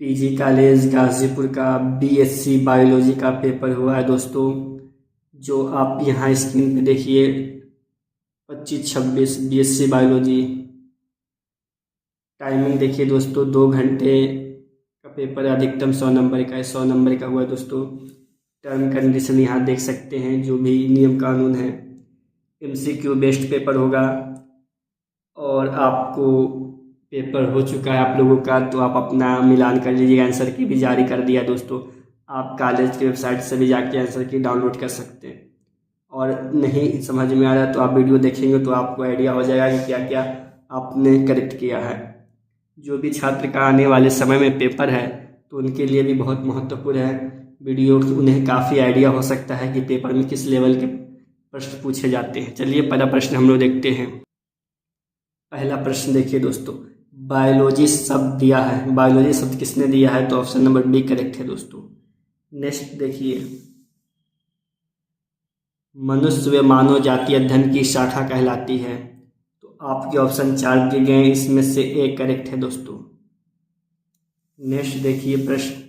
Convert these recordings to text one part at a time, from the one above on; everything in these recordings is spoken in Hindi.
पीजी कॉलेज गाजीपुर का बीएससी बायोलॉजी का पेपर हुआ है दोस्तों, जो आप यहाँ स्क्रीन पे देखिए 25-26 बीएससी बायोलॉजी। टाइमिंग देखिए दोस्तों 2 घंटे का पेपर है, अधिकतम 100 नंबर का है, 100 नंबर का हुआ है दोस्तों। टर्म कंडीशन यहाँ देख सकते हैं, जो भी नियम कानून है। एमसीक्यू बेस्ड पेपर होगा और आपको पेपर हो चुका है आप लोगों का, तो आप अपना मिलान कर लीजिए। आंसर की भी जारी कर दिया दोस्तों, आप कॉलेज की वेबसाइट से भी जाके आंसर की डाउनलोड कर सकते हैं। और नहीं समझ में आ रहा तो आप वीडियो देखेंगे तो आपको आइडिया हो जाएगा कि क्या क्या आपने करेक्ट किया है। जो भी छात्र का आने वाले समय में पेपर है तो उनके लिए भी बहुत महत्वपूर्ण है वीडियो, उन्हें काफ़ी आइडिया हो सकता है कि पेपर में किस लेवल के प्रश्न पूछे जाते हैं। चलिए पहला प्रश्न हम लोग देखते हैं। पहला प्रश्न देखिए दोस्तों, बायोलॉजी शब्द दिया है, बायोलॉजी शब्द किसने दिया है, तो ऑप्शन नंबर बी करेक्ट है दोस्तों। नेक्स्ट देखिए, मनुष्य व मानव जाति अध्ययन की शाखा कहलाती है, तो आपके ऑप्शन 4 दिए गए, इसमें से ए करेक्ट है दोस्तों। नेक्स्ट देखिए प्रश्न,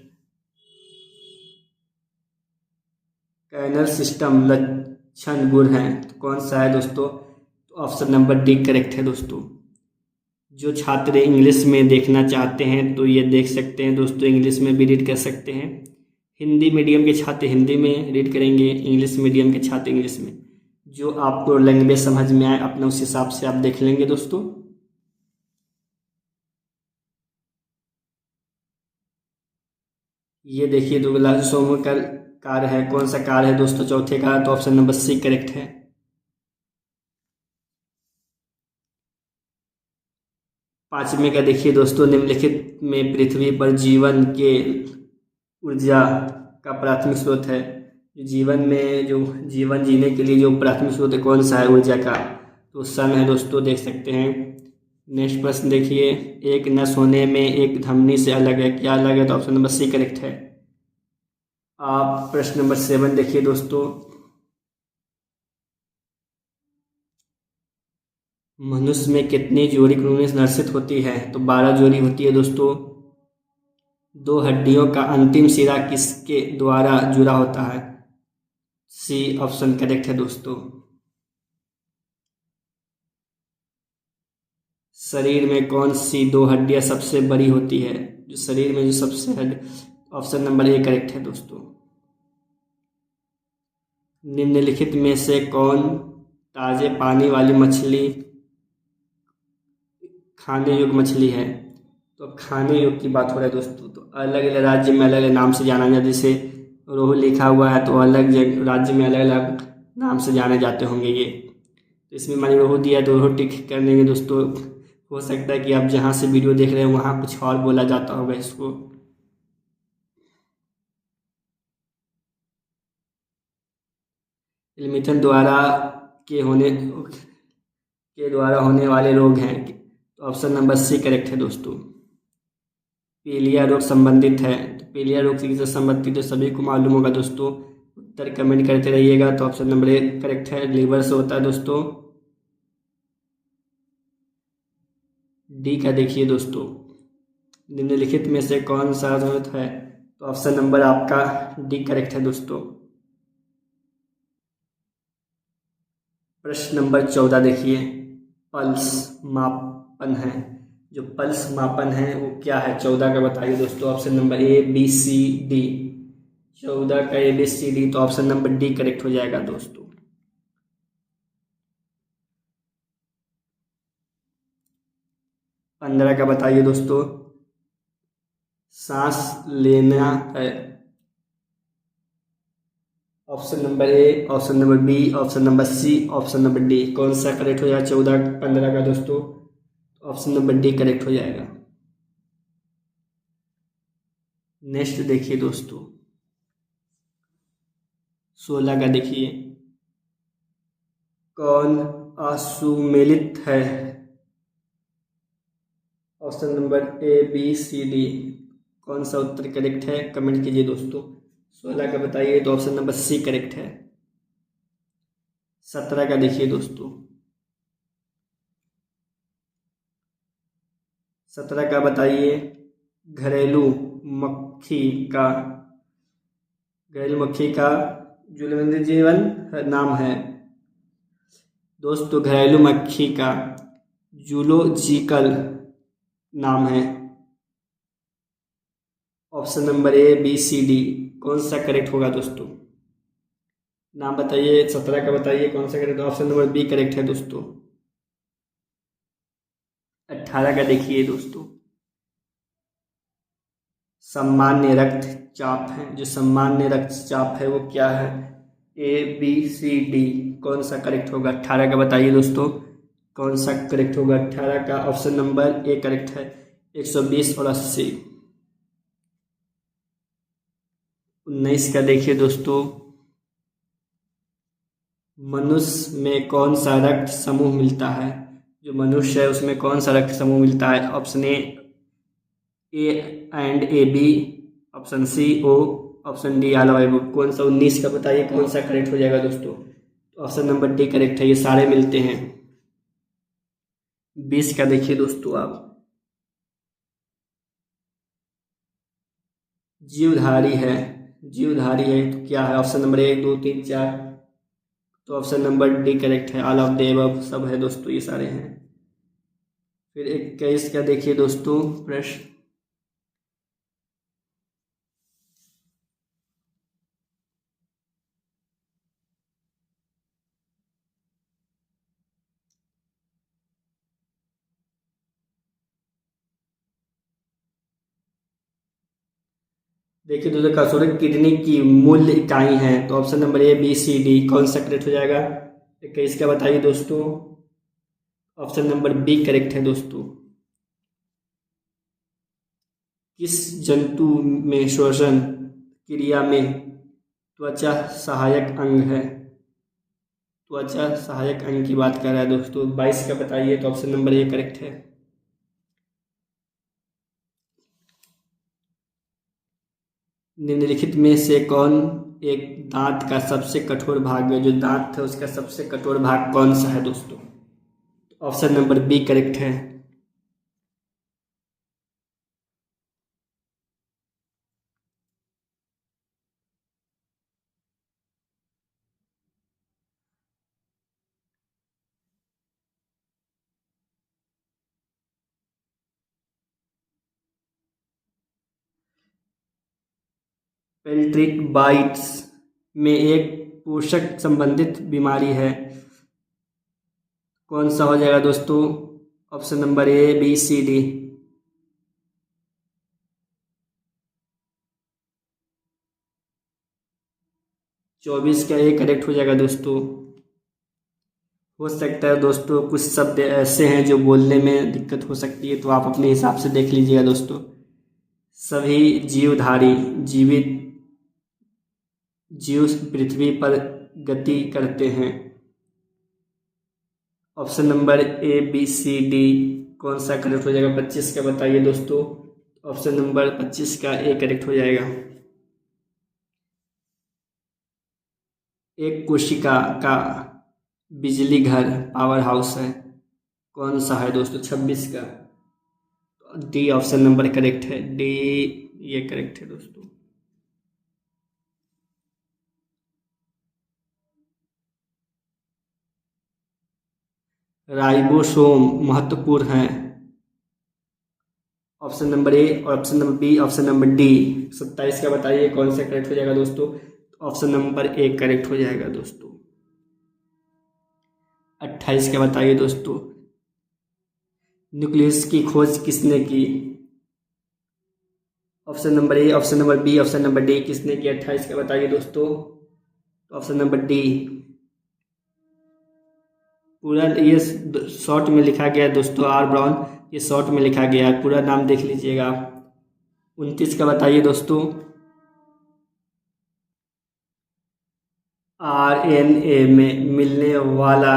कैनल सिस्टम लक्षण गुण है, तो कौन सा है दोस्तों, तो ऑप्शन नंबर डी करेक्ट है दोस्तों। जो छात्र इंग्लिश में देखना चाहते हैं तो ये देख सकते हैं दोस्तों, इंग्लिश में भी रीड कर सकते हैं। हिंदी मीडियम के छात्र हिंदी में रीड करेंगे, इंग्लिश मीडियम के छात्र इंग्लिश में। जो आपको लैंग्वेज समझ में आए अपने उस हिसाब से आप देख लेंगे दोस्तों। ये देखिए दुगला सोमो का कार है, कौन सा कार है दोस्तों, चौथे का, तो ऑप्शन नंबर सी करेक्ट है। पांचवें का देखिए दोस्तों, निम्नलिखित में पृथ्वी पर जीवन के ऊर्जा का प्राथमिक स्रोत है। जीवन में जो जीवन जीने के लिए जो प्राथमिक स्रोत है कौन सा है ऊर्जा का, तो सन है दोस्तों, देख सकते हैं। नेक्स्ट प्रश्न देखिए, एक नस होने में एक धमनी से अलग है, क्या अलग है, तो ऑप्शन नंबर सी करेक्ट है। आप प्रश्न नंबर 7 देखिए दोस्तों, मनुष्य में कितनी जोड़ी क्रोमोसोम संरक्षित होती है, तो 12 जोड़ी होती है दोस्तों। 2 हड्डियों का अंतिम सिरा किसके द्वारा जुड़ा होता है, सी ऑप्शन करेक्ट है दोस्तों। शरीर में कौन सी 2 हड्डियां सबसे बड़ी होती है, जो शरीर में जो सबसे ऑप्शन नंबर ए करेक्ट है दोस्तों। निम्नलिखित में से कौन ताजे पानी वाली मछली खाने योग्य मछली है, तो खाने योग्य की बात हो रहा है दोस्तों, तो अलग अलग राज्य में अलग अलग नाम से जाना जाता है। जैसे रोहू लिखा हुआ है तो अलग राज्य में अलग अलग नाम से जाने जाते होंगे ये, तो इसमें मैंने रोहू दिया है तो रोहू टिक कर देंगे दोस्तों। हो सकता है कि आप जहाँ से वीडियो देख रहे हैं वहाँ कुछ और बोला जाता होगा इसको। मिथुन द्वारा के द्वारा होने वाले रोग हैं, तो ऑप्शन नंबर सी करेक्ट है दोस्तों। पीलिया रोग संबंधित है, तो पीलिया रोग से संबंधित तो सभी को मालूम होगा दोस्तों, उत्तर कमेंट करते रहिएगा। तो ऑप्शन नंबर ए करेक्ट है, लीवर से होता है दोस्तों। डी का देखिए दोस्तों, निम्नलिखित में से कौन सा जरूरत है, तो ऑप्शन नंबर आपका डी करेक्ट है दोस्तों। प्रश्न नंबर 14 देखिए, पल्स मापन है, जो पल्स मापन है वो क्या है, 14 का बताइए दोस्तों। Option number A B C D, 14 का ए बी सी डी, तो ऑप्शन नंबर डी करेक्ट हो जाएगा दोस्तों। पंद्रह का बताइए दोस्तों, सांस लेना है, option number A, option number B, option number C, option number D, कौन सा करेक्ट हो जाएगा 14 15 का दोस्तों, ऑप्शन नंबर डी करेक्ट हो जाएगा। नेक्स्ट देखिए दोस्तों, 16 का देखिए, कौन असुमेलित है, option number A B C D, कौन सा उत्तर करेक्ट है कमेंट कीजिए दोस्तों। 16 का बताइए, तो ऑप्शन नंबर सी करेक्ट है। 17 का देखिए दोस्तों, 17 का बताइए, घरेलू मक्खी का जूलॉजिकल जीवन नाम है दोस्तों। घरेलू मक्खी का जूलॉजिकल नाम है। Option number A, B, C, D कौन सा करेक्ट होगा दोस्तों? नाम बताइए, 17 का बताइए कौन सा correct. Option number B correct है दोस्तों। 18 का देखिए दोस्तों। सामान्य रक्तचाप है, जो सामान्य रक्तचाप है वो क्या है? ए, बी, सी, डी कौन सा करेक्ट होगा? 18 का बताइए दोस्तों कौन सा करेक्ट होगा? 18 का ऑप्शन नंबर ए करेक्ट है, 120 और 80। 19 का देखिए दोस्तों। मनुष्य में कौन सा रक्त समूह मिलता है? जो मनुष्य है उसमें कौन सा रक्त समूह मिलता है? Option A and A B, option C O, option D all of above. कौन सा 19 का बताइए कौन सा करेक्ट हो जाएगा दोस्तों? ऑप्शन नंबर डी करेक्ट है, ये सारे मिलते हैं। 20 का देखिए दोस्तों आप। जीवधारी है तो क्या है? Option number 1, 2, 3, 4। तो ऑप्शन नंबर डी करेक्ट है, ऑल ऑफ द अबव सब है दोस्तों, ये सारे हैं। फिर 21 का देखिए दोस्तों प्रश्न। देखिए दोस्तों, कसौटी किडनी की मूल्य इकाई है, तो option number A, B, C, D कौन सा करेक्ट हो जाएगा? 21 का बताइए दोस्तों। ऑप्शन नंबर बी करेक्ट है दोस्तों। किस जंतु में श्वसन क्रिया में त्वचा सहायक अंग है? त्वचा सहायक अंग की बात कर रहा है दोस्तों। 22 का बताइए, तो ऑप्शन नंबर ए करेक्ट है। निम्नलिखित में से कौन एक दांत का सबसे कठोर भाग है? जो दांत है उसका सबसे कठोर भाग कौन सा है दोस्तों? ऑप्शन नंबर बी करेक्ट है। पेल्ट्रिक बाइट्स में एक पोषक संबंधित बीमारी है, कौन सा हो जाएगा दोस्तों? Option number A, B, C, D. 24 का ए करेक्ट हो जाएगा दोस्तों। हो सकता है दोस्तों कुछ शब्द ऐसे हैं जो बोलने में दिक्कत हो सकती है, तो आप अपने हिसाब से देख लीजिएगा दोस्तों। सभी जीवधारी जीवित जीव पृथ्वी पर गति करते हैं। Option number A, B, C, D कौन सा करेक्ट हो जाएगा? 25 का बताइए दोस्तों। ऑप्शन नंबर 25 का ए करेक्ट हो जाएगा। एक कोशिका का बिजली घर पावर हाउस है, कौन सा है दोस्तों? 26 का डी ऑप्शन नंबर करेक्ट है, डी ये करेक्ट है दोस्तों। राइबोसोम महत्वपूर्ण है, option number A, option number B, option number D. 27 का बताइए कौन सा करेक्ट हो जाएगा दोस्तों? ऑप्शन नंबर ए करेक्ट हो जाएगा दोस्तों। 28 का बताइए दोस्तों। न्यूक्लियस की खोज किसने की? Option number A, option number B, option number D किसने की? 28 का बताइए दोस्तों। Option number D. पूरा ये शॉर्ट में लिखा गया है दोस्तों, आर ब्राउन, ये शॉर्ट में लिखा गया है, पूरा नाम देख लीजिएगा आप। 29 का बताइए दोस्तों। RNA में मिलने वाला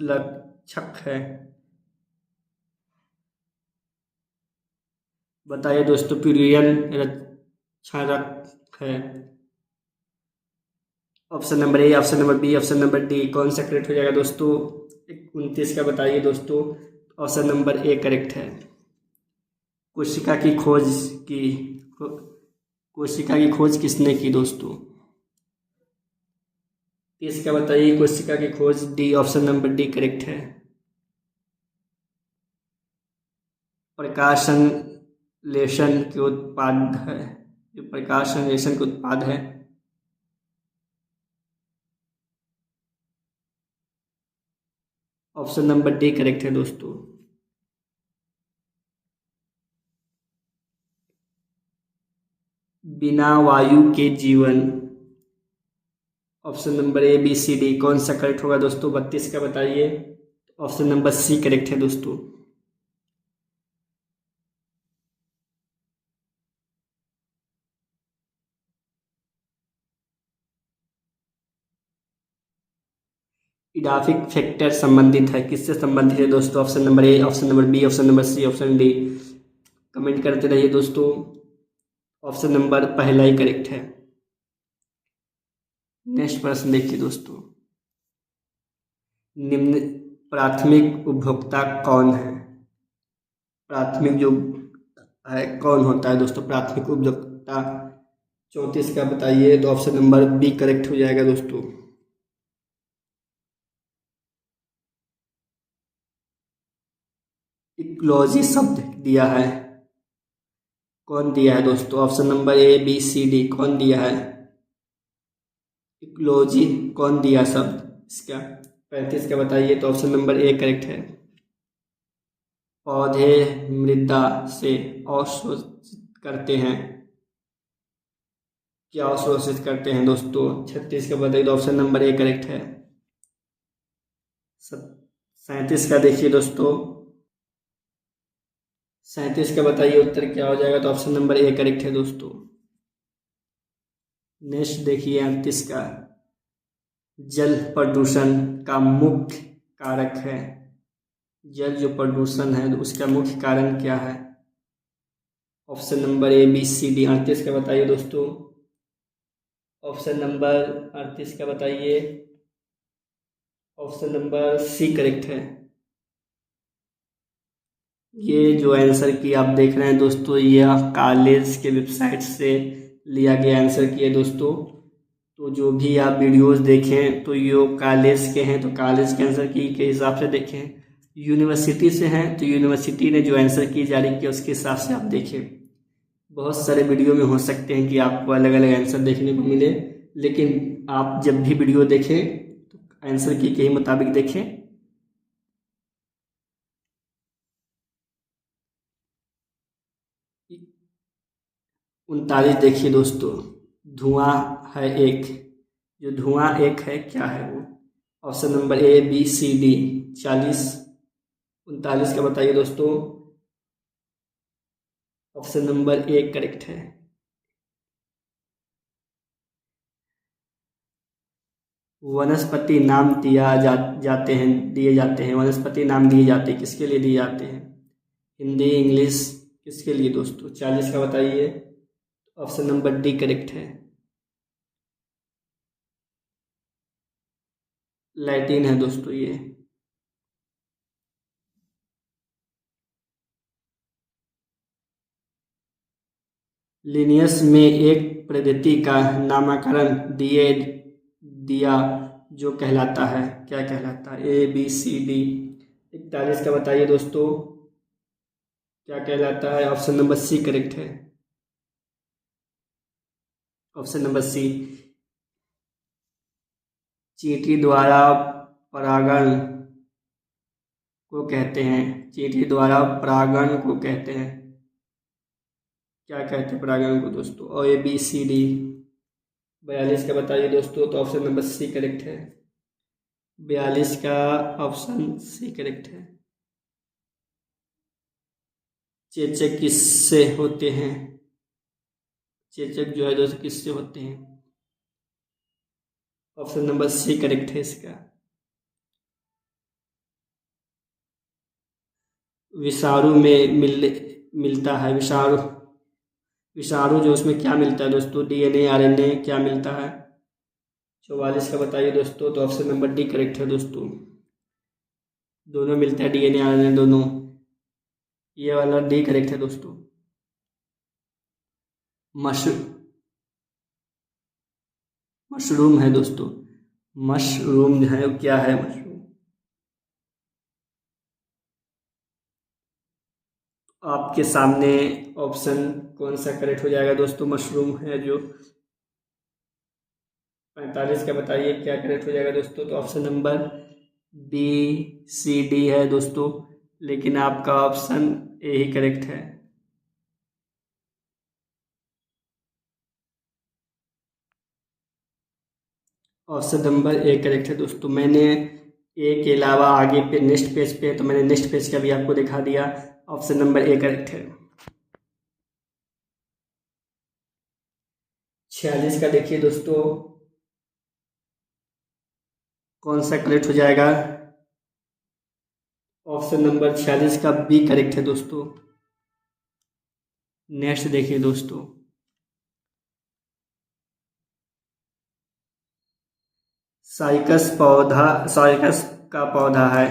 लक्षक है, बताइए दोस्तों। प्यूरिन रक्षक है। Option number A, option number B, option number D कौन सा करेक्ट हो जाएगा दोस्तों? 29 का बताइए दोस्तों। ऑप्शन नंबर ए करेक्ट है। कोशिका की खोज की कोशिका की खोज किसने की दोस्तों? 30 का बताइए। कोशिका की खोज D, option number D correct है। प्रकाश संश्लेषण के उत्पाद है, जो प्रकाश संश्लेषण के उत्पाद है, ऑप्शन नंबर डी करेक्ट है दोस्तों। बिना वायु के जीवन, option number A B C D कौन सा करेक्ट होगा दोस्तों? 32 का बताइए। ऑप्शन नंबर सी करेक्ट है दोस्तों। इडाफिक फैक्टर संबंधित है, किससे संबंधित है दोस्तों? Option number A, option number B, option number C, option D. Comment करते रहिए दोस्तों। ऑप्शन नंबर पहला ही करेक्ट है। नेक्स्ट प्रश्न देखिए दोस्तों। निम्न प्राथमिक उपभोक्ता कौन है? प्राथमिक जो है कौन होता है दोस्तों प्राथमिक उपभोक्ता? 34 का बताइए। तो ऑप्शन नंबर बी करेक्ट हो जाएगा दोस्तों। इकोलॉजी शब्द दिया है, कौन दिया है दोस्तों? Option number A B C D कौन दिया है? इकोलॉजी कौन दिया शब्द इसका? 35 का बताइए। तो ऑप्शन नंबर ए करेक्ट है। पौधे मृदा से अवशोषित करते हैं, क्या अवशोषित करते हैं दोस्तों? 36 का बताइए। तो ऑप्शन नंबर ए करेक्ट है। 37 का देखिए दोस्तों। 37 का बताइए उत्तर क्या हो जाएगा? तो ऑप्शन नंबर ए करेक्ट है दोस्तों। नेक्स्ट देखिए 38 का। जल प्रदूषण का मुख्य कारक है, जल जो प्रदूषण है उसका मुख्य कारण क्या है? Option number A B C D. 38 का बताइए दोस्तों। ऑप्शन नंबर 38 का बताइए। ऑप्शन नंबर सी करेक्ट है। ये जो आंसर की आप देख रहे हैं दोस्तों, यह कॉलेज के वेबसाइट से लिया गया आंसर की है दोस्तों। तो जो भी आप वीडियोस देखें तो ये कॉलेज के हैं, तो कॉलेज के आंसर की के हिसाब से देखें। यूनिवर्सिटी से हैं तो यूनिवर्सिटी ने जो आंसर की जारी किया उसके हिसाब से आप देखें। बहुत सारे वीडियो में हो सकते हैं कि आपको अलग अलग आंसर देखने को मिले, लेकिन आप जब भी वीडियो देखें तो आंसर की के ही मुताबिक देखें। उनतालीस देखिए दोस्तों। धुआं है एक, जो धुआं एक है क्या है वो? Option number A B C D. 40 39 का बताइए दोस्तों। ऑप्शन नंबर ए करेक्ट है। वनस्पति नाम दिए जाते हैं, वनस्पति नाम दिए जाते हैं, किसके लिए दिए जाते हैं? हिंदी इंग्लिश किसके लिए दोस्तों? 40 का बताइए। ऑप्शन नंबर डी करेक्ट है। लैटिन है दोस्तों ये। लिनियस में एक प्रजाति का नामकरण दिया जो कहलाता है, क्या कहलाता है? ए बी सी डी। 41 का बताइए दोस्तों। क्या कहलाता है? ऑप्शन नंबर सी करेक्ट है। Option number C. चींटी द्वारा परागण को कहते हैं, चींटी द्वारा परागण को कहते हैं, क्या कहते हैं परागण को दोस्तों? और ए बी सी डी। 42 का बताइए दोस्तों। तो ऑप्शन नंबर सी करेक्ट है। 42 का ऑप्शन सी करेक्ट है। चेचक किससे होते हैं? चेचक जो है दोस्तों किससे होते हैं? ऑप्शन नंबर सी करेक्ट है इसका। विषाणु में मिलता है, विषाणु विषाणु जो उसमें क्या मिलता है दोस्तों? डीएनए आरएनए क्या मिलता है? 44 का बताइए दोस्तों। तो ऑप्शन नंबर डी करेक्ट है दोस्तों। दोनों मिलता है, डीएनए आरएनए दोनों। ये वाला डी करेक्ट है दोस्तों। मशरूम है दोस्तों। मशरूम है, क्या है मशरूम? आपके सामने ऑप्शन कौन सा करेक्ट हो जाएगा दोस्तों? मशरूम है जो 45 का, बताइए क्या करेक्ट हो जाएगा दोस्तों? तो option number B C D है दोस्तों, लेकिन आपका ऑप्शन ए ही करेक्ट है। ऑप्शन नंबर ए करेक्ट है दोस्तों। मैंने ए के अलावा आगे पे नेक्स्ट पेज पे, तो मैंने नेक्स्ट पेज का भी आपको दिखा दिया। ऑप्शन नंबर ए करेक्ट है। 46 का देखिए दोस्तों, कौन सा करेक्ट हो जाएगा? ऑप्शन नंबर 46 का बी करेक्ट है दोस्तों। नेक्स्ट देखिए दोस्तों, साइकस का पौधा है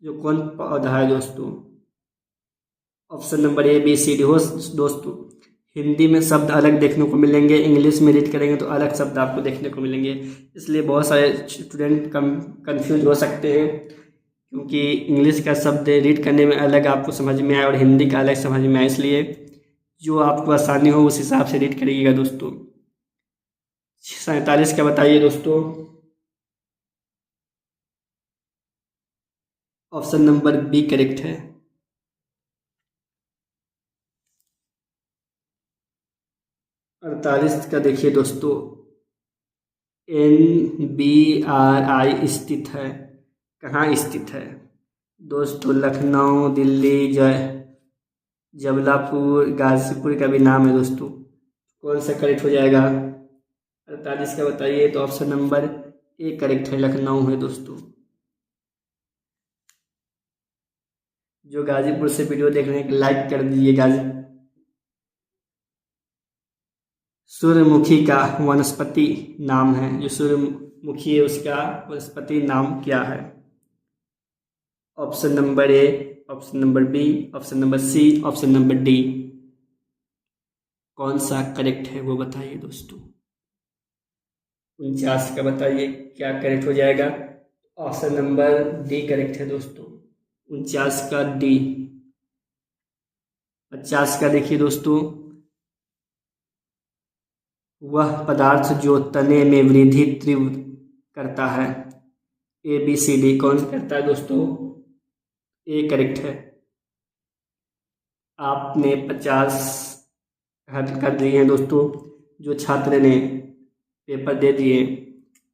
जो कौन पौधा है दोस्तों? Option number A B C D हो दोस्तों। हिंदी में शब्द अलग देखने को मिलेंगे, इंग्लिश में रीड करेंगे तो अलग शब्द आपको देखने को मिलेंगे, इसलिए बहुत सारे स्टूडेंट कंफ्यूज हो सकते हैं, क्योंकि इंग्लिश का शब्द रीड करने में अलग आपको समझ में आए और हिंदी का अलग समझ में आए, इसलिए जो आपको आसानी हो उस हिसाब से रीड करिएगा दोस्तों। 47 का बताइए दोस्तों। ऑप्शन नंबर बी करेक्ट है। 48 का देखिए दोस्तों, NBRI स्थित है, कहाँ स्थित है दोस्तों? लखनऊ, दिल्ली, जबलपुर, गाजीपुर का भी नाम है दोस्तों। कौन सा करेक्ट हो जाएगा? 48 का बताइए। तो ऑप्शन नंबर ए करेक्ट है, लखनऊ है दोस्तों। जो गाजीपुर से वीडियो देख रहे हैं लाइक कर दीजिए। सूर्यमुखी का वनस्पति नाम है, जो सूर्यमुखी है उसका वनस्पति नाम क्या है? Option number A, option number B, option number C, option number D. कौन सा करेक्ट है वो बताइए दोस्तों। 49 का बताइए क्या करेक्ट हो जाएगा? ऑप्शन नंबर डी करेक्ट है दोस्तों। 49 का डी। 50 का देखिए दोस्तों, वह पदार्थ जो तने में वृद्धि तीव्र करता है। ए बी सी डी कौन सा करता है दोस्तों? ए करेक्ट है। आपने 50 हल कर दिए हैं दोस्तों। जो छात्र ने पेपर दे दिए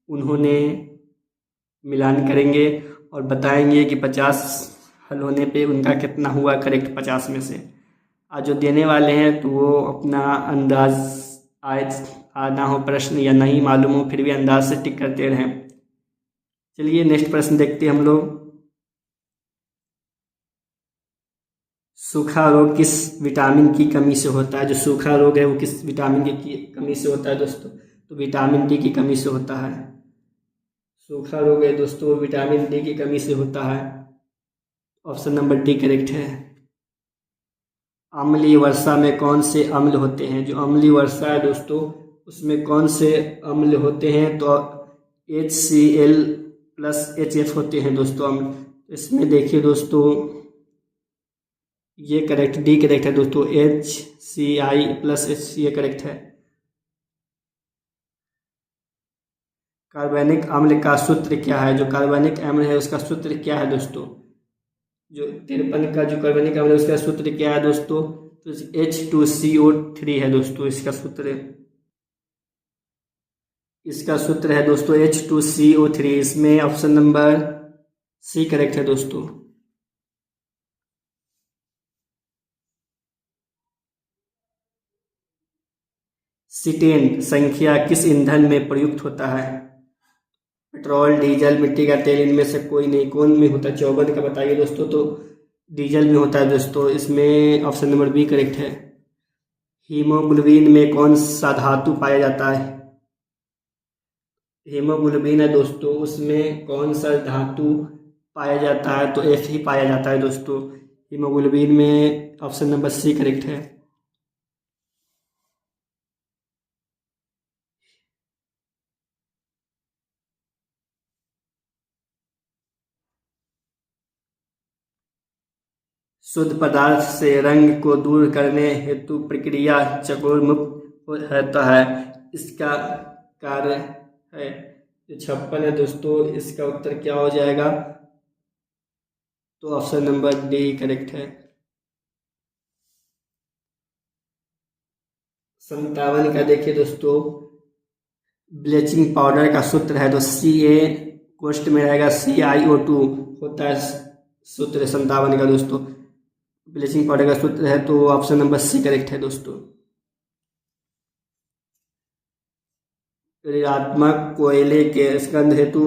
उन्होंने मिलान करेंगे और बताएंगे कि 50 हल होने पे उनका कितना हुआ करेक्ट 50 में से। आज जो देने वाले हैं तो वो अपना अंदाज आना हो प्रश्न या नहीं मालूम हो, फिर भी अंदाज से टिक करते रहें। चलिए नेक्स्ट प्रश्न देखते हैं हम लोग। सूखा रोग किस विटामिन की कमी से होता है? जो सूखा रोग है वो किस विटामिन की कमी से होता है दोस्तों? तो विटामिन डी की कमी से होता है। सूखा रोग है दोस्तों, विटामिन डी की कमी से होता है। ऑप्शन नंबर डी करेक्ट है। अम्लीय वर्षा में कौन से अम्ल होते हैं? जो अम्लीय वर्षा है दोस्तों उसमें कौन से अम्ल होते हैं? तो HCl+HF होते हैं दोस्तों अम्ल। इसमें देखिए दोस्तों, ये करेक्ट डी करेक्ट है दोस्तों। HCl+H ये करेक्ट है। कार्बनिक अम्ल का सूत्र क्या है? जो कार्बनिक अम्ल है उसका सूत्र क्या है दोस्तों? जो 53 का जो कार्बनिक अम्ल है उसका सूत्र क्या है दोस्तों? तो H2CO3 है दोस्तों इसका सूत्र। इसका सूत्र है दोस्तों H2CO3। इसमें ऑप्शन नंबर सी करेक्ट है दोस्तों। सीटेन संख्या किस ईंधन में प्रयुक्त होता है? पेट्रोल, डीजल, मिट्टी का तेल, इनमें से कोई नहीं। कौन में होता है? 54 का बताइए दोस्तों। तो डीजल में होता है दोस्तों। इसमें ऑप्शन नंबर बी करेक्ट है। हीमोग्लोबिन में कौन सा धातु पाया जाता है? हीमोग्लोबिन है दोस्तों, उसमें कौन सा धातु पाया जाता है? तो एफ ही पाया जाता है दोस्तों। हीमोग्लोबिन में ऑप्शन नंबर सी करेक्ट है। शुद्ध पदार्थ से रंग को दूर करने हेतु प्रक्रिया चकोर मुक्त रहता है, इसका कार्य है। जो 56 है दोस्तों, इसका उत्तर क्या हो जाएगा? तो ऑप्शन नंबर डी करेक्ट है। 57 का देखिए दोस्तों, ब्लीचिंग पाउडर का सूत्र है तो Ca कोष्ट में रहेगा CiO2 होता है सूत्र 57 का दोस्तों। ब्लीचिंग पाउडर का सूत्र है तो ऑप्शन नंबर सी करेक्ट है दोस्तों। ऋणात्मक कोयले के स्कंध हेतु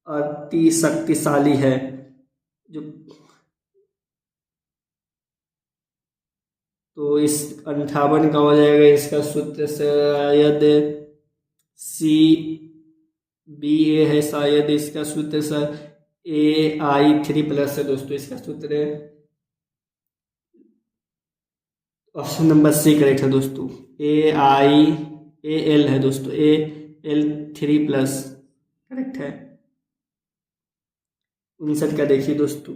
अति शक्तिशाली है। जो तो इस 58 का हो जाएगा, इसका सूत्र शायद CBA है, शायद इसका सूत्र सर Ai3+ है दोस्तों, इसका सूत्र है। ऑप्शन नंबर सी करेक्ट है दोस्तों। AL है दोस्तों, Al3+ करेक्ट है। 59 का देखिए दोस्तों,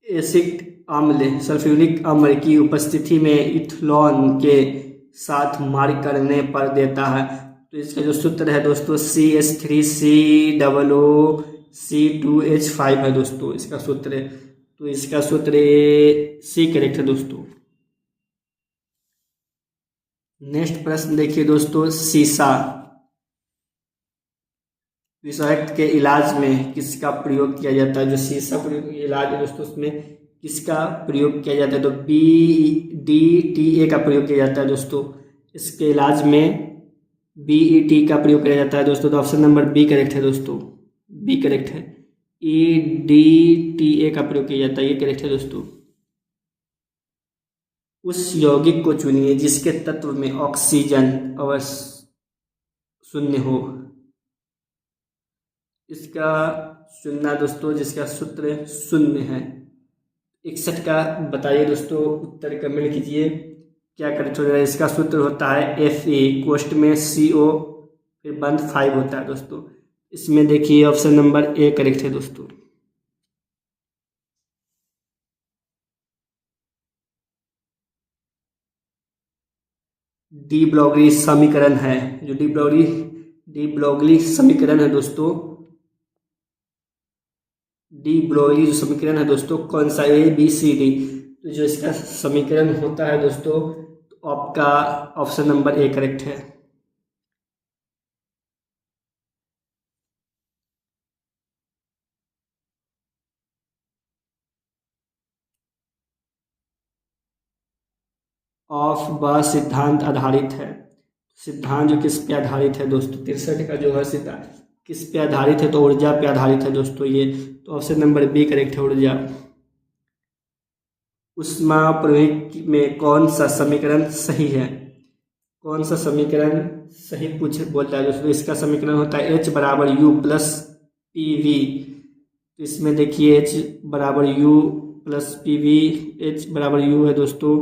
एसिड अम्ल सल्फ्यूरिक अम्ल की उपस्थिति में इथेनॉल के साथ मार्ग करने पर देता है। तो इसका जो सूत्र है दोस्तों CH3COOC2H5 है दोस्तों, इसका सूत्र है। तो इसका सूत्र सी करेक्ट है दोस्तों। नेक्स्ट प्रश्न देखिए दोस्तों, सीसा विषाक्त के इलाज में किसका प्रयोग किया जाता है? जो सीसा प्रयोग इलाज है दोस्तों, उसमें किसका प्रयोग किया जाता है? तो BDTA का प्रयोग किया जाता है दोस्तों। इसके इलाज में BET का प्रयोग किया जाता है दोस्तों। तो ऑप्शन नंबर बी करेक्ट है दोस्तों, बी करेक्ट है। EDTA का प्रयोग किया जाता है, ये करेक्ट है दोस्तों। उस यौगिक को चुनिए जिसके तत्व में ऑक्सीजन अवश्य शून्य हो। इसका चुनना दोस्तों जिसका सूत्र शून्य है। 61 का बताइए दोस्तों, उत्तर कमेंट कीजिए क्या करेक्ट हो जाएगा। इसका सूत्र होता है Fe कोष्ट में CO फिर बंद 5 होता है दोस्तों। इसमें देखिए ऑप्शन नंबर ए करेक्ट है दोस्तों। डी ब्रोगली समीकरण है, जो डी ब्रोगली समीकरण है दोस्तों, डी ब्रोगली जो समीकरण है दोस्तों, कौन सा? ABCD। तो जो इसका समीकरण होता है दोस्तों, तो आपका ऑप्शन नंबर ए करेक्ट है। ऑफ व सिद्धांत आधारित है। सिद्धांत जो किस पे आधारित है दोस्तों? 63 का जो है सिद्धांत किस पे आधारित है? तो ऊर्जा पे आधारित है दोस्तों ये। तो ऑप्शन नंबर बी करेक्ट है, ऊर्जा। ऊष्माप्रोक्ति में कौन सा समीकरण सही है? कौन सा समीकरण सही बोलता है दोस्तों? इसका समीकरण होता है H = U + PV। तो इसमें देखिए H = U + PV, H = U है दोस्तों,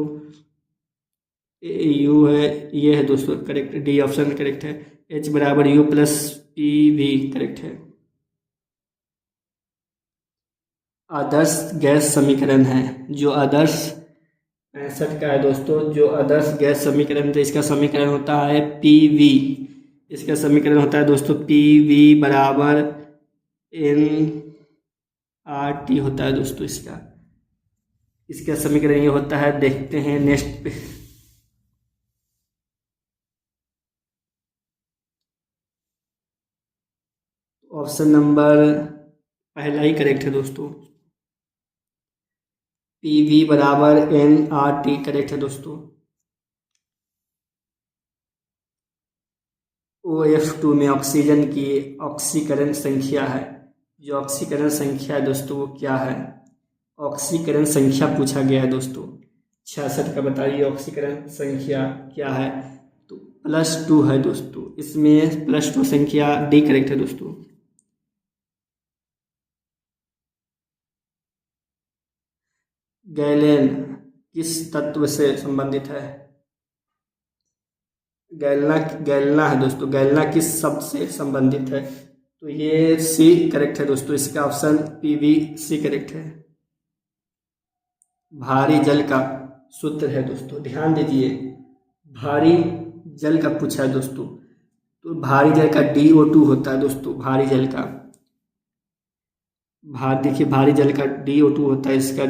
U है, ये है दोस्तों करेक्ट, डी ऑप्शन करेक्ट है। H = U + PV करेक्ट है। आदर्श गैस समीकरण है, जो आदर्श 65 का है दोस्तों, जो आदर्श गैस समीकरण, तो इसका समीकरण होता है PV। इसका समीकरण होता है दोस्तों PV = nRT होता है दोस्तों। इसका समीकरण ये होता है, देखते हैं नेक्स्ट पे। ऑप्शन नंबर पहला ही करेक्ट है दोस्तों, PV = nRT करेक्ट है दोस्तों। OF2 में ऑक्सीजन की ऑक्सीकरण संख्या है, जो ऑक्सीकरण संख्या है दोस्तों वो क्या है? ऑक्सीकरण संख्या पूछा गया है दोस्तों। 66 का बताइए ऑक्सीकरण संख्या क्या है? तो +2 है दोस्तों, इसमें +2 संख्या डी करेक्ट है दोस्तों। गैलेन किस तत्व से संबंधित है? गैलना गैलना है दोस्तों, गैलना किस शब्द से संबंधित है? तो ये सी करेक्ट है दोस्तों, इसका ऑप्शन PVC करेक्ट है। भारी जल का सूत्र है दोस्तों, ध्यान दीजिए, भारी जल का पूछा है दोस्तों, तो भारी जल का DO2 होता है दोस्तों, भारी जल का देखिए भारी जल का DO2 होता है, इसका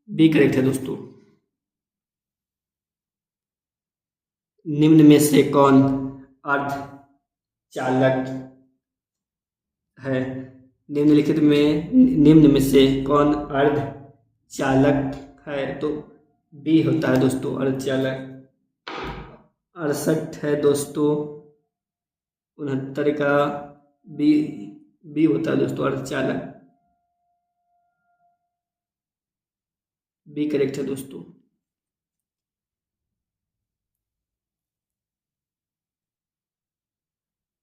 B करेक्ट है दोस्तों। निम्न में से कौन अर्धचालक है? निम्न में से कौन अर्धचालक है? तो B होता है दोस्तों, अर्धचालक। 68 है दोस्तों, 69 का बी होता है दोस्तों, अर्धचालक। B करेक्ट है दोस्तों।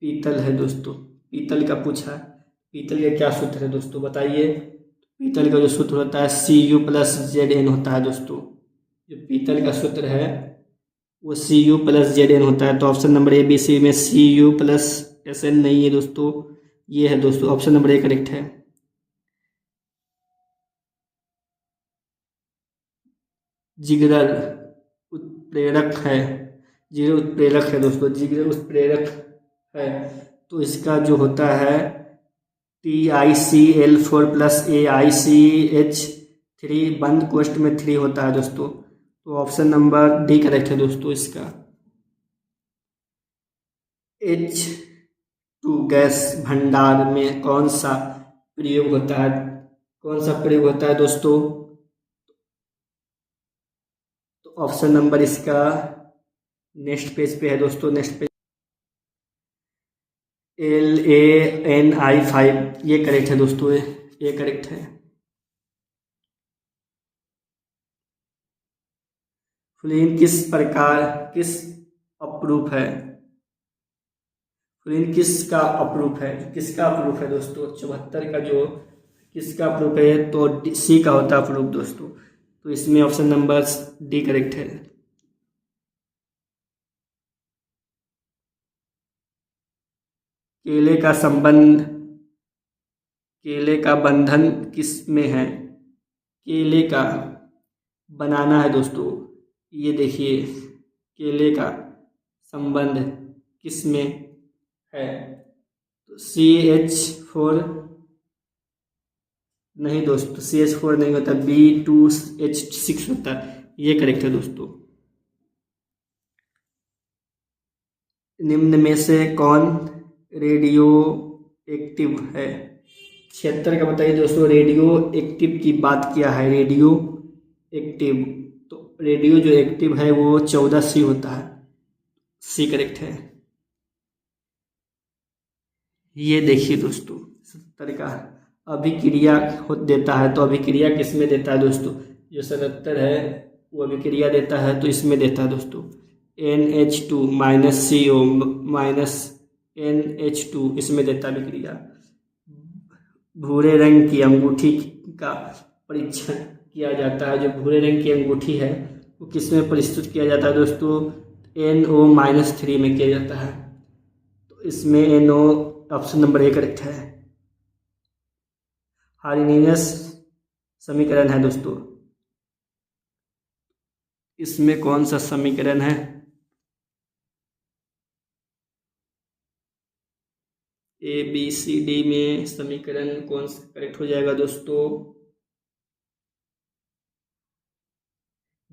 पीतल है दोस्तों, पीतल का पूछा, पीतल का क्या सूत्र है दोस्तों बताइए? पीतल का जो सूत्र होता है Cu+Zn होता है दोस्तों, जो पीतल का सूत्र है वो Cu+Zn होता है। तो option number A, B, C में Cu+Sn नहीं है दोस्तों, ये है दोस्तों, ऑप्शन नंबर A करेक्ट है। जिगरल उत्प्रेरक है, जिगर उत्प्रेरक है दोस्तों, जिगर उत्प्रेरक है, तो इसका जो होता है TiCl4+AiCH3 बंद कोष्ठ में 3 होता है दोस्तों, तो ऑप्शन नंबर D करेक्ट है दोस्तों इसका। H2 गैस भंडार में कौन सा प्रयोग होता है? कौन सा प्रयोग होता है दोस्तों? तो ऑप्शन नंबर इसका नेक्स्ट पेज पे है दोस्तों, नेक्स्ट पेज LANi5, ये करेक्ट है दोस्तों, ये करेक्ट है। फ्लोरीन किस अपरूप है? फ्लोरीन किसका अपरूप है? किसका अपरूप है दोस्तों? 74 का जो किसका अपरूप है? तो C का होता है अपरूप दोस्तों, तो इसमें ऑप्शन नंबर D करेक्ट है। केले का बंधन किस में है? केले का बनाना है दोस्तों, ये देखिए केले का संबंध किस में है? तो CH4 नहीं दोस्तों, CH4 नहीं होता, B2H6 होता है, ये करेक्ट है दोस्तों। निम्न में से कौन रेडियो एक्टिव है? 76 का बताइए दोस्तों, रेडियो एक्टिव की बात किया है, रेडियो एक्टिव, तो रेडियो जो एक्टिव है वो 14C होता है, C करेक्ट है। ये देखिए दोस्तों 70 का अभिक्रिया देता है, तो अभिक्रिया किस में देता है दोस्तों? जो 77 है वो अभिक्रिया देता है, तो इसमें देता है दोस्तों NH2 CO NH2, इसमें देता है अभिक्रिया। भूरे रंग की अंगूठी का परीक्षण किया जाता है, जो भूरे रंग की अंगूठी है वो किस में प्रस्तुत किया जाता है दोस्तों? NO-3 में किया जाता है, तो इसमें NO option number A correct है। हार्मोनियस समीकरण है दोस्तों, इसमें कौन सा समीकरण है? ABCD में समीकरण कौन सा करेक्ट हो जाएगा दोस्तों?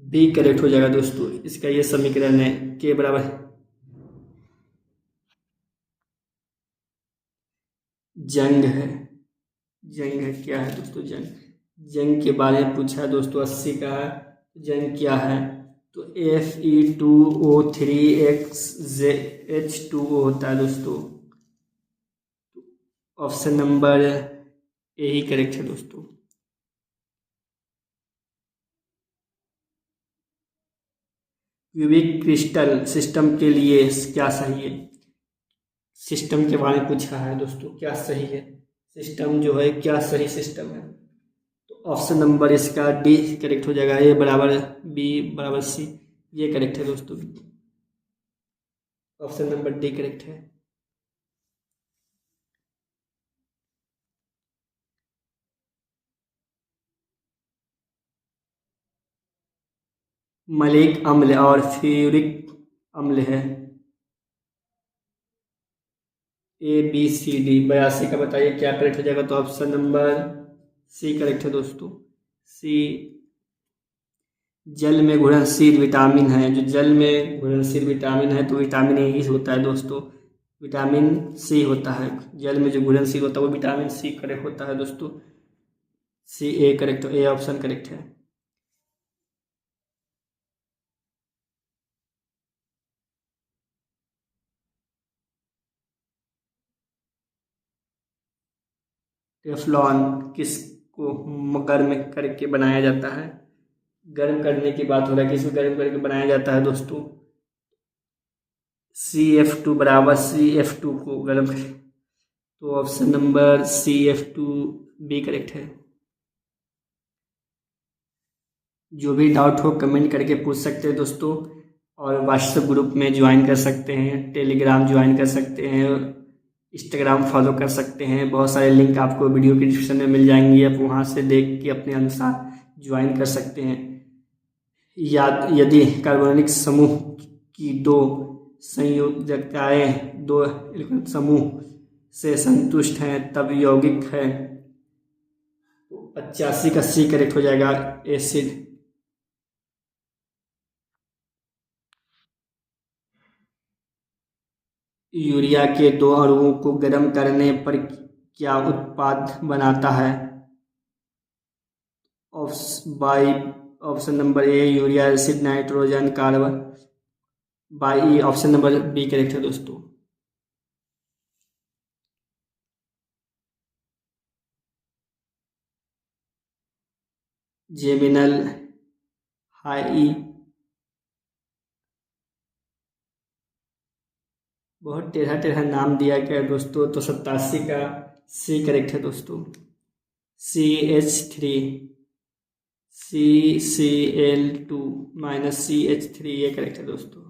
B करेक्ट हो जाएगा दोस्तों, इसका ये समीकरण है K बराबर जंग है। जंग है क्या है दोस्तों? जंग के बारे में पूछा है दोस्तों, 80 का है। जंग क्या है? तो Fe2O3H2O होता है दोस्तों, option number A he correct है दोस्तों। क्यूबिक क्रिस्टल सिस्टम के लिए क्या सही है? सिस्टम के बारे में पूछा है दोस्तों, क्या सही है सिस्टम जो है, क्या सही सिस्टम है? तो ऑप्शन नंबर इसका डी करेक्ट हो जाएगा, ए बराबर बी बराबर सी, ये करेक्ट है दोस्तों। ऑप्शन नंबर डी करेक्ट है। मलिक अम्ल और फ्यूरिक अम्ल है। ए बी सी डी 82 का बताइए क्या करेक्ट हो जाएगा, तो ऑप्शन नंबर सी करेक्ट है दोस्तों। सी जल में घुलनशील विटामिन है, जो जल में घुलनशील विटामिन है तो विटामिन ए ही होता है दोस्तों, विटामिन सी होता है। जल में जो घुलनशील होता है वो विटामिन सी करेक्ट होता है दोस्तों। सी A correct, A option correct है। टेफ्लॉन किसको गर्म करके बनाया जाता है? गर्म करने की बात हो रहा है, किसको गर्म करके बनाया जाता है दोस्तों? CF2 बराबर CF2 को गर्म करें, तो option number CF2 B correct है। जो भी डाउट हो कमेंट करके पूछ सकते हैं दोस्तों, और व्हाट्सएप ग्रुप में ज्वाइन कर सकते हैं, टेलीग्राम ज्वाइन कर सकते हैं, इंस्टाग्राम फॉलो कर सकते हैं। बहुत सारे लिंक आपको वीडियो के डिस्क्रिप्शन में मिल जाएंगी, आप वहाँ से देख के अपने अनुसार ज्वाइन कर सकते हैं। यदि कार्बनिक समूह की दो संयोजकताएं दो इलेक्ट्रॉन समूह से संतुष्ट हैं तब यौगिक है। 85 का सी करेक्ट हो जाएगा, एसिड। यूरिया के दो अणुओं को गर्म करने पर क्या उत्पाद बनता है? Option number A urea acid, nitrogen, carbon, बाई ऑप्शन नंबर बी करेक्ट है दोस्तों। जेमिनल हाई, बहुत टेढ़ा टेढ़ा नाम दिया गया दोस्तों, तो 87 का सी करेक्ट है दोस्तों। CH3 CCl2 -CH3 ये करेक्ट है दोस्तों।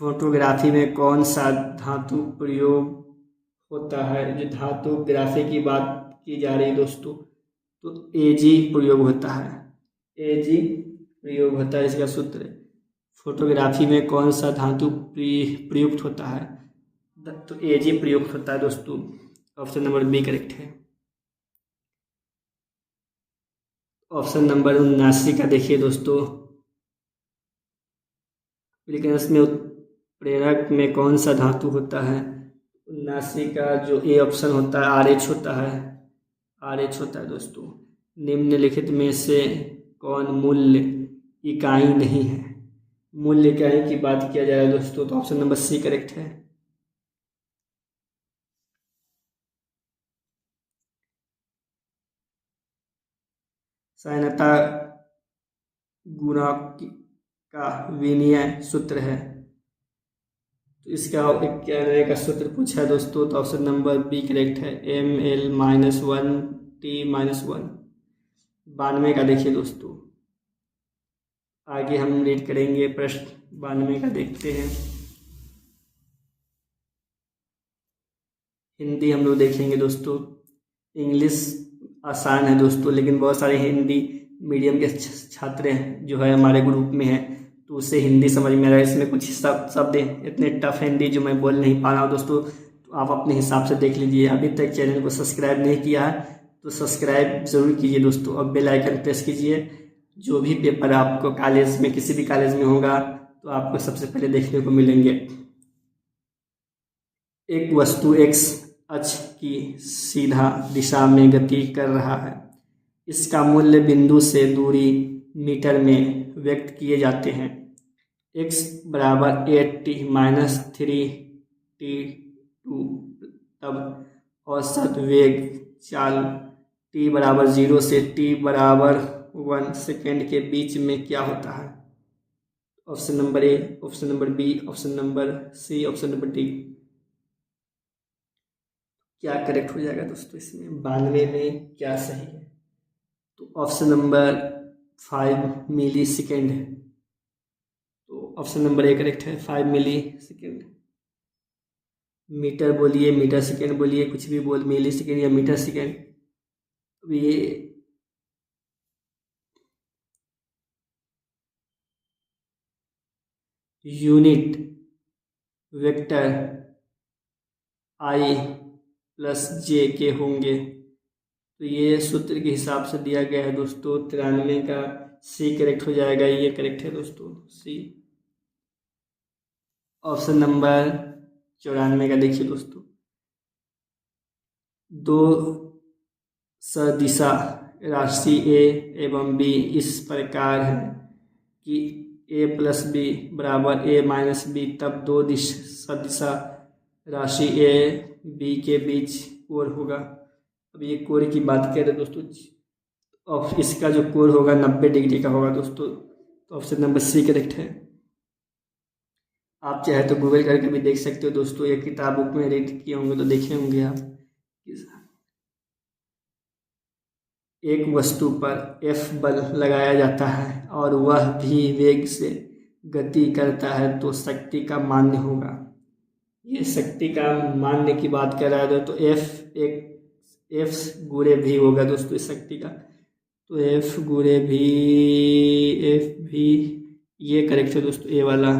फोटोग्राफी में कौन सा धातु प्रयोग होता है? जो धातु ग्राफी की बात की जा रही है दोस्तों, तो Ag प्रयोग होता है, Ag प्रयोग होता है, इसका सूत्र। फोटोग्राफी में कौन सा धातु प्रयुक्त होता है? तो Ag प्रयुक्त होता है दोस्तों, ऑप्शन नंबर बी करेक्ट है। ऑप्शन नंबर 79 का देखिए दोस्तों, में उत्प्रेरक में कौन सा धातु होता है? 79 का जो ए ऑप्शन होता है RH होता है, RH होता है दोस्तों। निम्नलिखित में से कौन मूल्य इकाई नहीं है? मूल्य इकाई की बात किया जाए दोस्तों, तो ऑप्शन नंबर सी करेक्ट है। साइनता गुणक का विनिमय सूत्र है, तो इसका क्या का सूत्र पूछा है दोस्तों, तो ऑप्शन नंबर बी करेक्ट है, ml-1t-1। 92 का देखिए दोस्तों, आगे हम रीड करेंगे प्रश्न 92 का, देखते हैं। हिंदी हम लोग देखेंगे दोस्तों। इंग्लिश आसान है दोस्तों, लेकिन बहुत सारे हिंदी मीडियम के छात्र जो है हमारे ग्रुप में हैं, तो उसे हिंदी समझ में आ रहा है। इसमें कुछ शब्द इतने टफ हिंदी जो मैं बोल नहीं पा रहा हूँ दोस्तों, तो आप अपने हिसाब से देख लीजिए। अभी तक चैनल को सब्सक्राइब नहीं किया है तो सब्सक्राइब ज़रूर कीजिए दोस्तों, और बेल आइकन प्रेस कीजिए। जो भी पेपर आपको कॉलेज में किसी भी कॉलेज में होगा तो आपको सबसे पहले देखने को मिलेंगे। एक वस्तु x अक्ष की सीधा दिशा में गति कर रहा है, इसका मूल्य बिंदु से दूरी मीटर में व्यक्त किए जाते हैं। x बराबर 8t - 3t2, तब औसत वेग चाल t बराबर 0 से t बराबर 1 सेकेंड के बीच में क्या होता है? Option number A, option number B, option number C, option number D. क्या करेक्ट हो जाएगा दोस्तों इसमें? 92 में क्या सही है? तो ऑप्शन नंबर 5 मिली सेकेंड है। तो ऑप्शन नंबर ए करेक्ट है, 5 मिली सेकेंड। मीटर बोलिए, मीटर सेकेंड बोलिए, कुछ भी बोल, मिली सेकेंड या मीटर सेकेंड। अब ये यूनिट वेक्टर आई प्लस जे के होंगे। तो ये सूत्र के हिसाब से दिया गया है दोस्तों। 93 का सी करेक्ट हो जाएगा, ये करेक्ट है दोस्तों, सी। ऑप्शन नंबर 94 का देखिए दोस्तों, दो सदिशा राशि ए एवं बी इस प्रकार है कि ए प्लस बी बराबर ए माइनस बी, तब दो सदिशा राशि ए बी के बीच कोण होगा। अब ये कोण की बात करें दोस्तों, और इसका जो कोण होगा 90 डिग्री का होगा दोस्तों। तो ऑप्शन नंबर सी करेक्ट है। आप चाहे तो गूगल करके भी देख सकते हो दोस्तों, ये किताब बुक में रीड किए होंगे तो देखे होंगे आप। एक वस्तु पर F बल लगाया जाता है और वह भी वेग से गति करता है तो शक्ति का मान्य होगा। ये शक्ति का मान्य की बात कर रहा है तो F गुणे भी होगा दोस्तों इस शक्ति का। तो F गुणे भी, F भी, ये करेक्ट है दोस्तों, ए वाला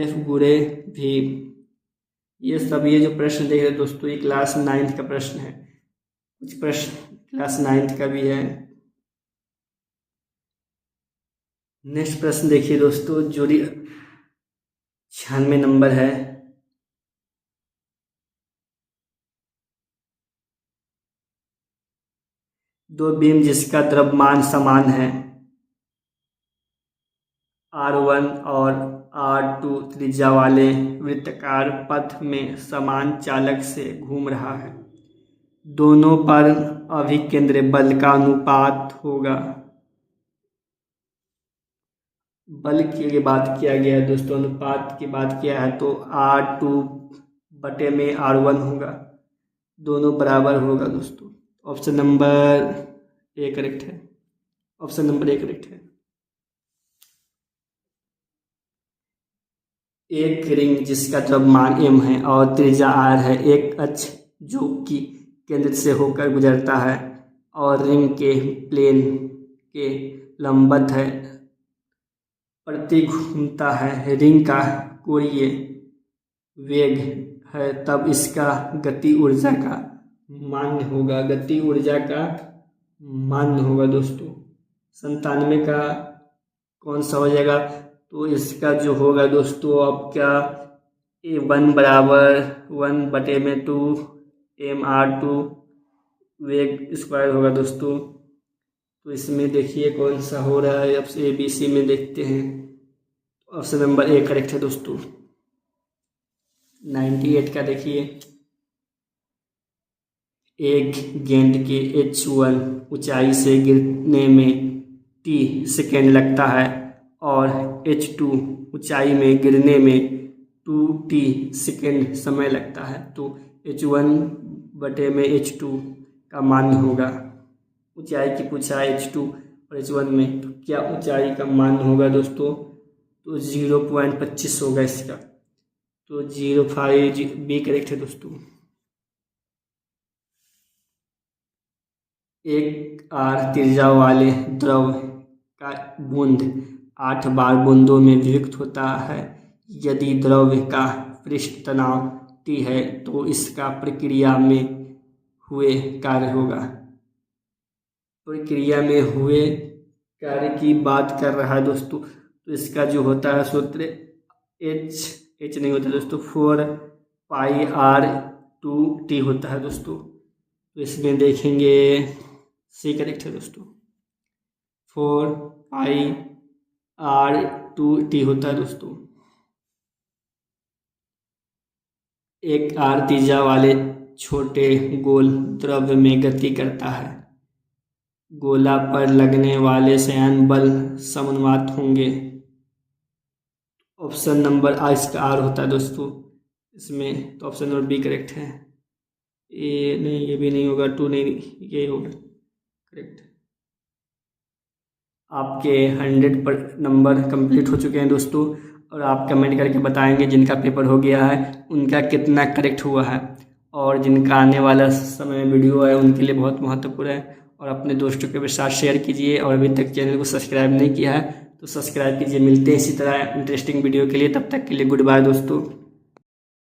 F गुणे भी। ये सब ये जो प्रश्न देख रहे हैं दोस्तों, ये क्लास 9th का प्रश्न है। कुछ प्रश्न क्लास 9th का भी है। नेक्स्ट प्रश्न देखिए दोस्तों, जो 96 नंबर है। दो बीम जिसका द्रव्यमान समान है, R1 और R2 त्रिज्या वाले वृत्ताकार पथ में समान चालक से घूम रहा है। दोनों पर अभिकेंद्र बल का अनुपात होगा। बल की बात किया गया है दोस्तों, अनुपात की बात किया है तो R2 बटे में R1 होगा, दोनों बराबर होगा दोस्तों। ऑप्शन नंबर ए करेक्ट है, ऑप्शन नंबर ए करेक्ट है। एक रिंग जिसका द्रव्यमान m है और त्रिज्या r है, एक अक्ष जो कि केंद्र से होकर गुजरता है और रिंग के प्लेन के लंबवत है, प्रति घूमता है, रिंग का कोणीय वेग है, तब इसका गति ऊर्जा का मान्य होगा। गति ऊर्जा का मान्य होगा दोस्तों। 97 का कौन सा हो जाएगा? तो इसका जो होगा दोस्तों आपका 1 बराबर 1 बटे में 2 mr2 वेग स्क्वायर होगा दोस्तों। तो इसमें देखिए कौन सा हो रहा है, अब ए बी सी में देखते हैं। ऑप्शन नंबर ए करेक्ट है दोस्तों। 98 का देखिए, एक गेंद के h1 ऊंचाई से गिरने में t सेकेंड लगता है और h2 ऊंचाई में गिरने में 2t सेकेंड समय लगता है। तो h1 बटे में h2 का मान्य होगा। ऊंचाई की पूछा है h2 और h1 में, तो क्या ऊंचाई का मान्य होगा दोस्तों? तो 0.25 होगा इसका। तो 0.5 बी करेक्ट है दोस्तों। एक r त्रिज्या वाले द्रव का बूंद 8 बार बूंदों में विभक्त होता है। यदि द्रव का पृष्ठ तनाव T है तो इसका प्रक्रिया में हुए कार्य होगा। प्रक्रिया में हुए कार्य की बात कर रहा है दोस्तों, तो इसका जो होता है सूत्र h नहीं होता दोस्तों, 4πr2T होता है दोस्तों। तो इसमें देखेंगे सी करेक्ट है दोस्तों, 4πr2T होता है दोस्तों। एक r त्रिज्या वाले छोटे गोल द्रव्य में गति करता है। गोला पर लगने वाले संयंत्र बल समानुपाती होंगे। ऑप्शन नंबर इसका आर होता है दोस्तों इसमें, तो ऑप्शन नंबर बी करेक्ट है। ये नहीं, ये भी नहीं होगा, 2 नहीं, ये होगा करेक्ट। आपके 100 पर नंबर कंप्लीट हो चुके हैं दोस्तों, और आप कमेंट करके बताएंगे जिनका पेपर हो गया है उनका कितना करेक्ट हुआ है, और जिनका आने वाला समय में वीडियो है उनके लिए बहुत महत्वपूर्ण है। और अपने दोस्तों के साथ शेयर कीजिए, और अभी तक चैनल को सब्सक्राइब नहीं किया है तो सब्सक्राइब कीजिए। मिलते हैं इसी तरह इंटरेस्टिंग वीडियो के लिए, तब तक के लिए गुड बाय दोस्तों।